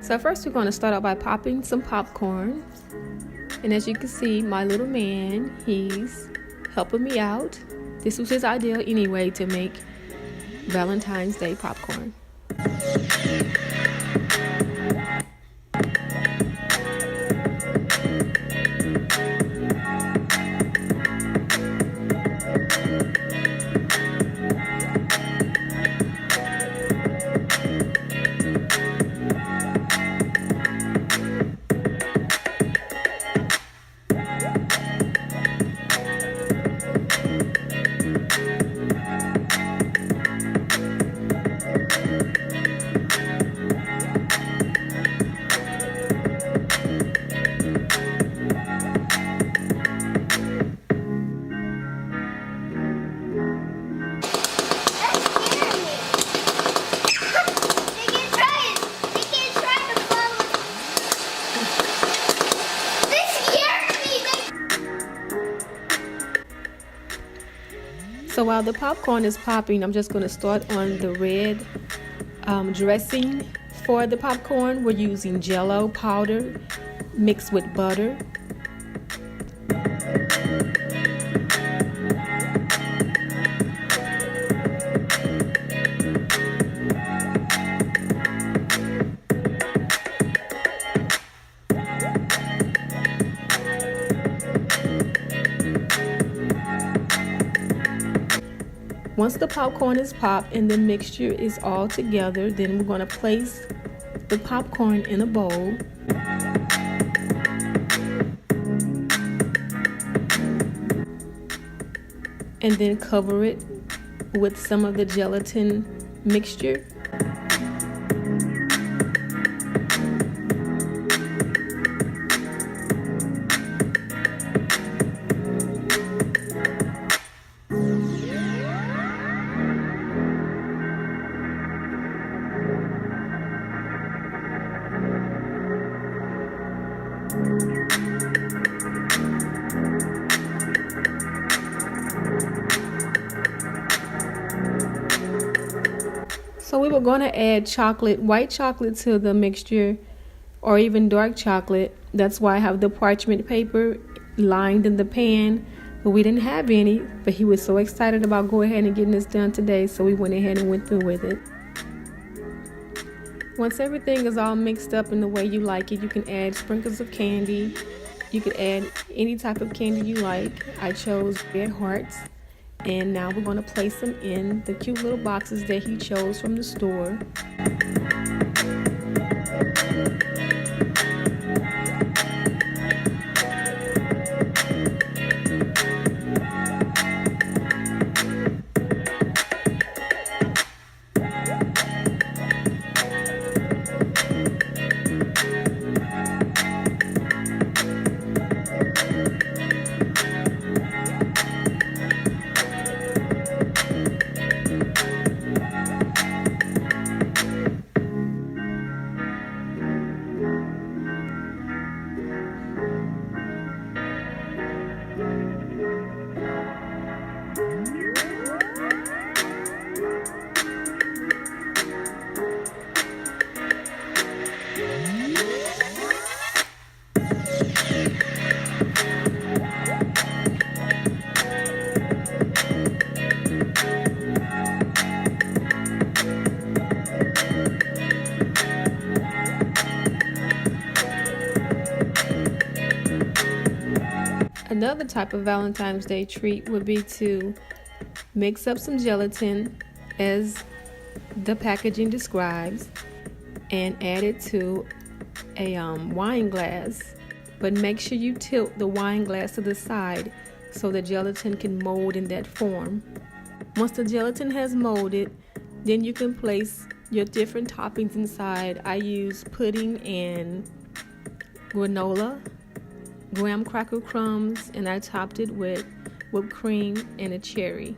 So first we're going to start out by popping some popcorn. And as you can see, my little man, he's helping me out. This was his idea anyway, to make Valentine's Day popcorn. So while the popcorn is popping, I'm just going to start on the red dressing for the popcorn. We're using Jell-O powder mixed with butter. Once the popcorn is popped and the mixture is all together, then we're going to place the popcorn in a bowl. And then cover it with some of the gelatin mixture. So we were going to add white chocolate to the mixture, or even dark chocolate. That's why I have the parchment paper lined in the pan, but we didn't have any. But he was so excited about going ahead and getting this done today, so we went ahead and went through with it. Once everything is all mixed up in the way you like it, you can add sprinkles of candy. You could add any type of candy you like. I chose red hearts. And now we're going to place them in the cute little boxes that he chose from the store. Another type of Valentine's Day treat would be to mix up some gelatin, as the packaging describes, and add it to a wine glass. But make sure you tilt the wine glass to the side so the gelatin can mold in that form. Once the gelatin has molded, then you can place your different toppings inside. I use pudding and granola, graham cracker crumbs, and I topped it with whipped cream and a cherry.